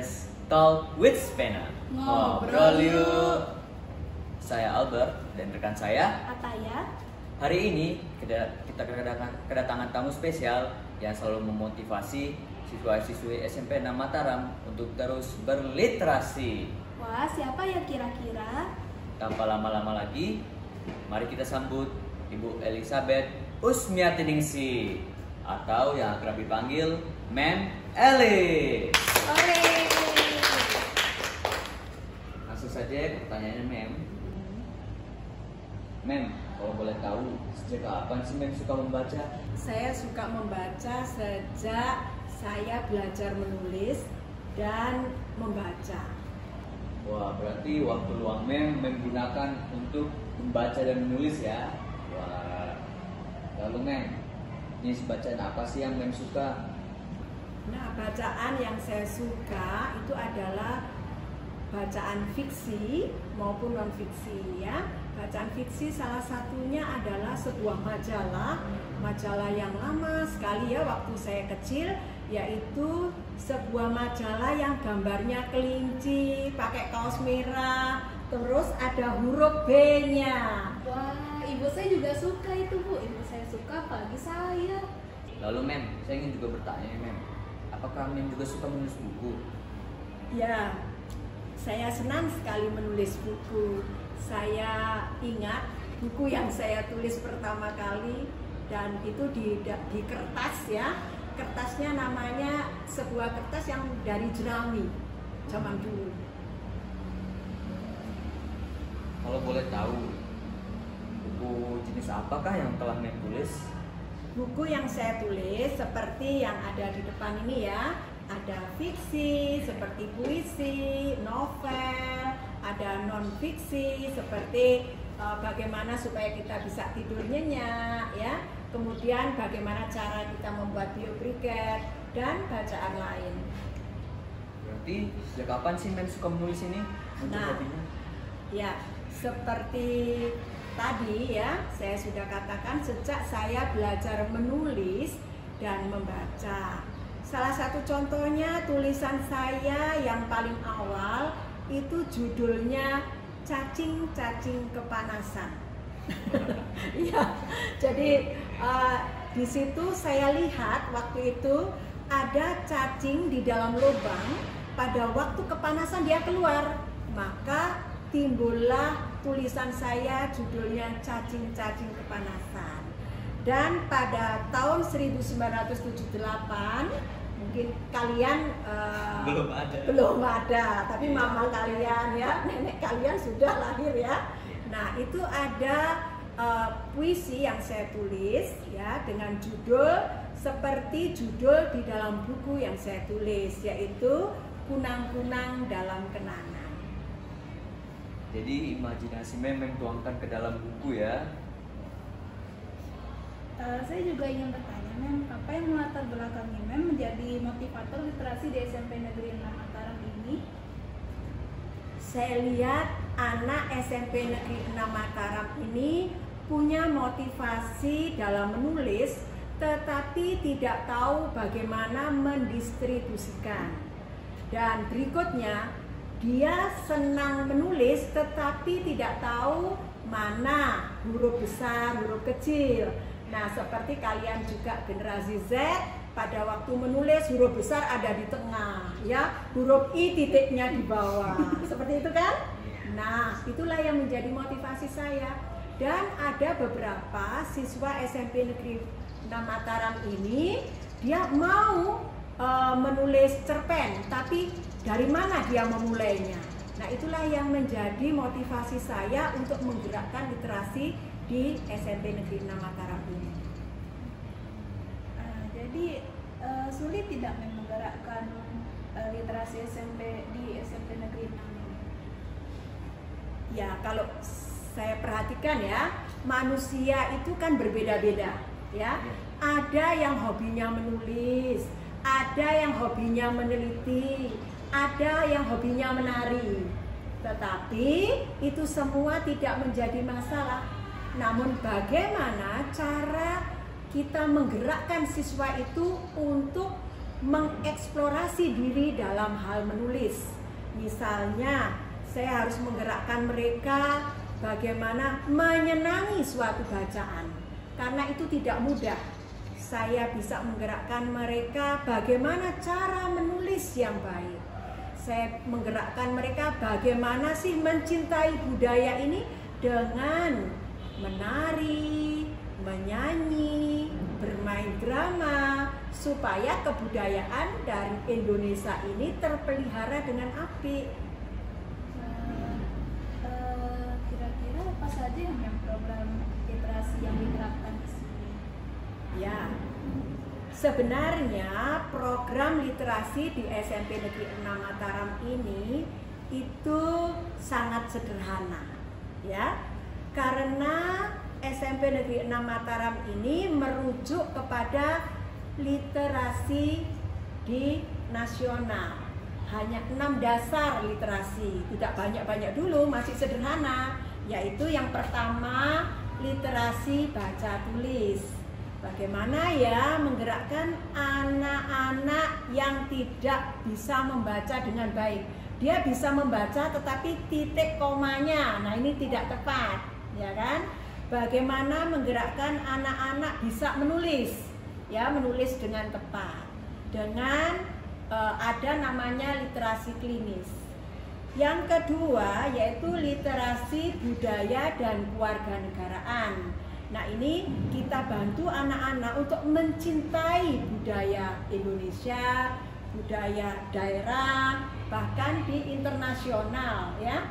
podcast Talk with Spena. Ngobrol yuk. Saya Albert dan rekan saya Ataya. Hari ini kita kedatangan tamu spesial yang selalu memotivasi siswa-siswi SMP 6 Mataram untuk terus berliterasi. Wah, siapa ya kira-kira? Tanpa lama-lama lagi, mari kita sambut Ibu Elizabeth Usmiatiningsih atau yang akrab dipanggil Mem Eli. Ore. Langsung saja pertanyaannya Mem. Mem, kalau boleh tahu, sejak kapan sih Mem suka membaca? Saya suka membaca sejak saya belajar menulis dan membaca. Wah, berarti waktu luang Mem gunakan untuk membaca dan menulis ya. Wah, lalu Mem, jenis bacaan apa sih yang Mem suka? Nah, bacaan yang saya suka itu adalah bacaan fiksi maupun non fiksi ya. Bacaan fiksi salah satunya adalah sebuah majalah yang lama sekali ya waktu saya kecil, yaitu sebuah majalah yang gambarnya kelinci, pakai kaos merah, terus ada huruf B-nya. Wah, ibu saya juga suka itu, Bu. Ibu saya suka, apalagi saya. Lalu Mem, saya ingin juga bertanya Mem, apakah Mem juga suka menulis buku? Ya, saya senang sekali menulis buku. Saya ingat buku yang saya tulis pertama kali dan itu di kertas ya. Kertasnya namanya sebuah kertas yang dari jerami zaman dulu. Kalau boleh tahu, buku jenis apakah yang telah Mem tulis? Buku yang saya tulis seperti yang ada di depan ini ya. Ada fiksi seperti puisi, novel, ada non fiksi seperti bagaimana supaya kita bisa tidur nyenyak ya. Kemudian bagaimana cara kita membuat biobriket dan bacaan lain. Berarti sejak kapan sih Mem suka menulis ini? Untuk hobinya? Ya, seperti tadi ya, saya sudah katakan sejak saya belajar menulis dan membaca. Salah satu contohnya tulisan saya yang paling awal itu judulnya Cacing-cacing kepanasan. Ya, jadi di situ saya lihat waktu itu ada cacing di dalam lubang. Pada waktu kepanasan dia keluar, maka timbullah tulisan saya judulnya Cacing-cacing kepanasan. Dan pada tahun 1978 mungkin kalian belum ada, tapi mama kalian ya, nenek kalian sudah lahir ya. Nah, itu ada puisi yang saya tulis ya dengan judul seperti judul di dalam buku yang saya tulis, yaitu Kunang-kunang dalam Kenangan. Jadi imajinasi Mem tuangkan ke dalam buku ya. Saya juga ingin bertanya, Mem, apa yang melatar belakangi Mem menjadi motivator literasi di SMP Negeri 6 Mataram ini? Saya lihat anak SMP Negeri 6 Mataram ini punya motivasi dalam menulis, tetapi tidak tahu bagaimana mendistribusikan. Dan berikutnya, dia senang menulis tetapi tidak tahu mana huruf besar, huruf kecil. Nah, seperti kalian juga generasi Z, pada waktu menulis huruf besar ada di tengah, ya, huruf I titiknya di bawah, seperti itu kan? Nah, itulah yang menjadi motivasi saya. Dan ada beberapa siswa SMP Negeri 6 Mataram ini, dia mau menulis cerpen, tapi dari mana dia memulainya? Nah, itulah yang menjadi motivasi saya untuk menggerakkan literasi di SMP Negeri 6 Mataram ini. Jadi sulit tidak menggerakkan literasi SMP di SMP Negeri 6 ini? Ya, kalau saya perhatikan ya, manusia itu kan berbeda-beda ya. Ada yang hobinya menulis, ada yang hobinya meneliti, ada yang hobinya menari. Tetapi itu semua tidak menjadi masalah. Namun bagaimana cara kita menggerakkan siswa itu untuk mengeksplorasi diri dalam hal menulis. Misalnya, saya harus menggerakkan mereka bagaimana menyenangi suatu bacaan. Karena itu tidak mudah. Saya bisa menggerakkan mereka bagaimana cara menulis yang baik. Saya menggerakkan mereka bagaimana sih mencintai budaya ini dengan menari, menyanyi, bermain drama, supaya kebudayaan dari Indonesia ini terpelihara dengan apik. Kira-kira apa saja yang program literasi yang diterapkan di sini? Ya, sebenarnya program literasi di SMP Negeri 6 Mataram ini itu sangat sederhana, ya, karena SMP Negeri 6 Mataram ini merujuk kepada literasi di nasional. Hanya 6 dasar literasi, tidak banyak-banyak dulu, masih sederhana. Yaitu yang pertama, literasi baca tulis. Bagaimana ya menggerakkan anak-anak yang tidak bisa membaca dengan baik. Dia bisa membaca tetapi titik komanya, nah ini tidak tepat, ya kan? Bagaimana menggerakkan anak-anak bisa menulis, ya, menulis dengan tepat, dengan ada namanya literasi klinis. Yang kedua yaitu literasi budaya dan kewarganegaraan. Nah, ini kita bantu anak-anak untuk mencintai budaya Indonesia, budaya daerah, bahkan di internasional, ya.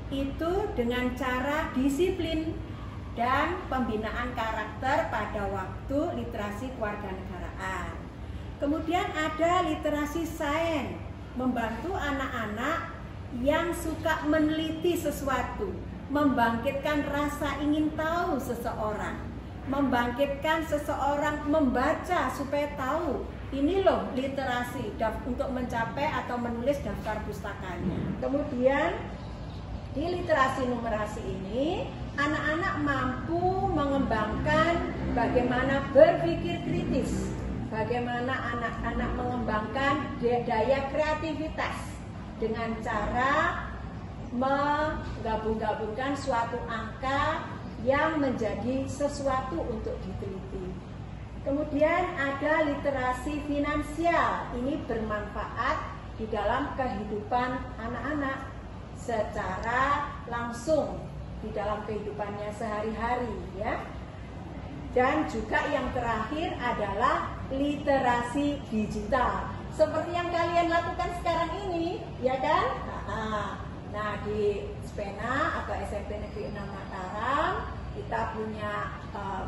Itu dengan cara disiplin dan pembinaan karakter pada waktu literasi kewarganegaraan. Kemudian ada literasi sains, membantu anak-anak yang suka meneliti sesuatu, membangkitkan rasa ingin tahu seseorang, membangkitkan seseorang membaca supaya tahu. Ini loh literasi untuk mencapai atau menulis daftar pustakanya. Kemudian di literasi numerasi ini anak-anak mampu mengembangkan bagaimana berpikir kritis, bagaimana anak-anak mengembangkan daya kreativitas dengan cara menggabung-gabungkan suatu angka yang menjadi sesuatu untuk diteliti. Kemudian ada literasi finansial, ini bermanfaat di dalam kehidupan anak-anak secara langsung di dalam kehidupannya sehari-hari, ya. Dan juga yang terakhir adalah literasi digital, seperti yang kalian lakukan sekarang ini, ya kan? Nah, di Spena atau SMP Negeri 6 Mataram kita punya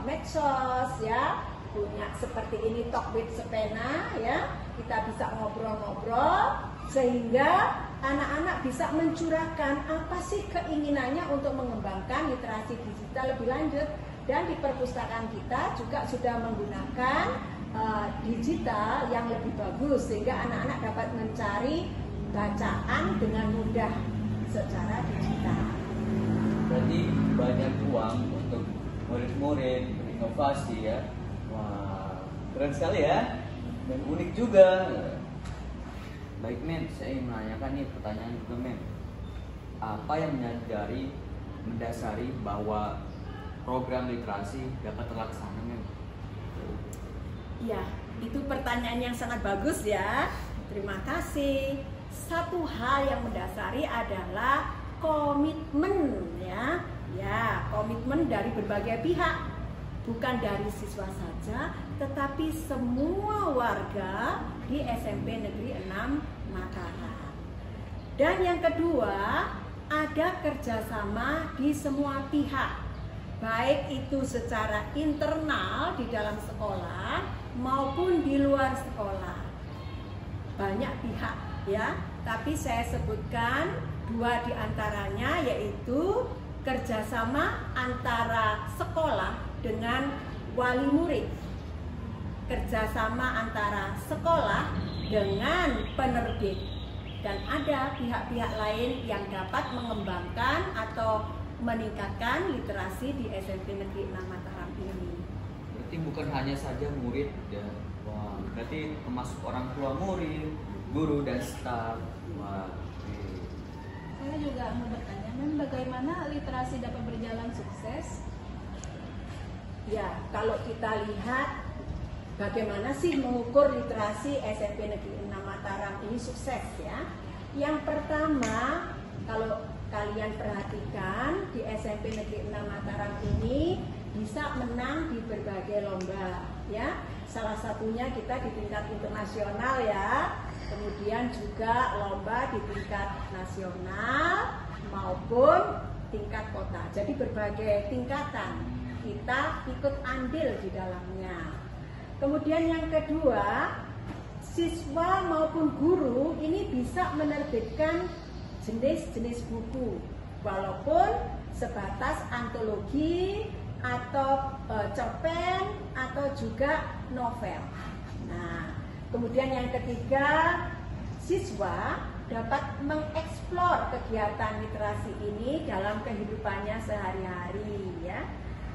medsos, ya, punya seperti ini Talk with Spena, ya. Kita bisa ngobrol-ngobrol sehingga anak-anak bisa mencurahkan apa sih keinginannya untuk mengembangkan literasi digital lebih lanjut. Dan di perpustakaan kita juga sudah menggunakan digital yang lebih bagus sehingga anak-anak dapat mencari bacaan dengan mudah secara digital. Berarti banyak ruang untuk murid-murid berinovasi, ya. Wah, keren sekali ya, dan unik juga. Baik, Mem, saya ingin menanyakan nih pertanyaan juga, Mem. Apa yang mendasari bahwa program literasi dapat terlaksana, Mem? Ya, itu pertanyaan yang sangat bagus, ya. Terima kasih. Satu hal yang mendasari adalah komitmen, ya. Ya, komitmen dari berbagai pihak. Bukan dari siswa saja, tetapi semua warga di SMP Negeri 6 Mataram. Dan yang kedua, ada kerjasama di semua pihak, baik itu secara internal di dalam sekolah maupun di luar sekolah. Banyak pihak, ya, tapi saya sebutkan 2 di antaranya, yaitu kerjasama antara sekolah dengan wali murid, kerjasama antara sekolah dengan penerbit, dan ada pihak-pihak lain yang dapat mengembangkan atau meningkatkan literasi di SMP Negeri 6 Mataram ini. Berarti bukan hanya saja murid, ya. Wah, berarti termasuk orang tua murid, guru dan staf. Wah, Saya juga mau bertanya, Mem, bagaimana literasi dapat berjalan sukses? Ya, kalau kita lihat bagaimana sih mengukur literasi SMP Negeri 6 Mataram ini sukses ya. Yang pertama, kalau kalian perhatikan di SMP Negeri 6 Mataram ini bisa menang di berbagai lomba ya. Salah satunya kita di tingkat internasional ya. Kemudian juga lomba di tingkat nasional maupun tingkat kota. Jadi berbagai tingkatan kita ikut andil di dalamnya. Kemudian yang kedua, siswa maupun guru ini bisa menerbitkan jenis-jenis buku walaupun sebatas antologi atau cerpen atau juga novel. Nah, kemudian yang ketiga, siswa dapat mengeksplor kegiatan literasi ini dalam kehidupannya sehari-hari ya.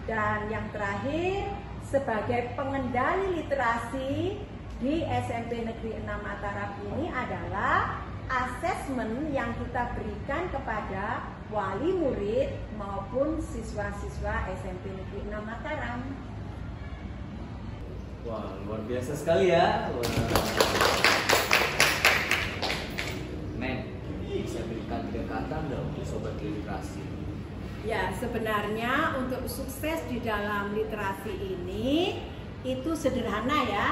Dan yang terakhir, sebagai pengendali literasi di SMP Negeri 6 Mataram ini adalah asesmen yang kita berikan kepada wali murid maupun siswa-siswa SMP Negeri 6 Mataram. wah, luar biasa sekali ya. Wah. Men, bisa berikan 3 kata nggak untuk sobat literasi? Ya, sebenarnya untuk sukses di dalam literasi ini itu sederhana ya.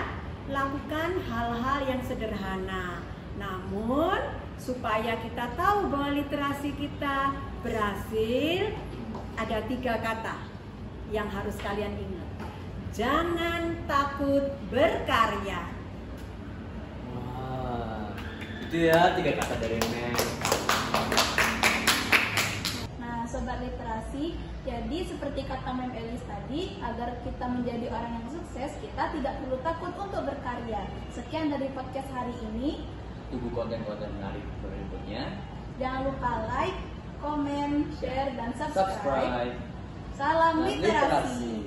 Lakukan hal-hal yang sederhana. Namun supaya kita tahu bahwa literasi kita berhasil, ada 3 kata yang harus kalian ingat. Jangan takut berkarya. Wah, itu ya 3 kata dari Men. Nah, sobat literasi, jadi seperti kata Mem Elis tadi, agar kita menjadi orang yang sukses, kita tidak perlu takut untuk berkarya. Sekian dari podcast hari ini. Tunggu konten-konten menarik berikutnya. Jangan lupa like, komen, share, dan subscribe. Subscribe. Salam Nah, literasi.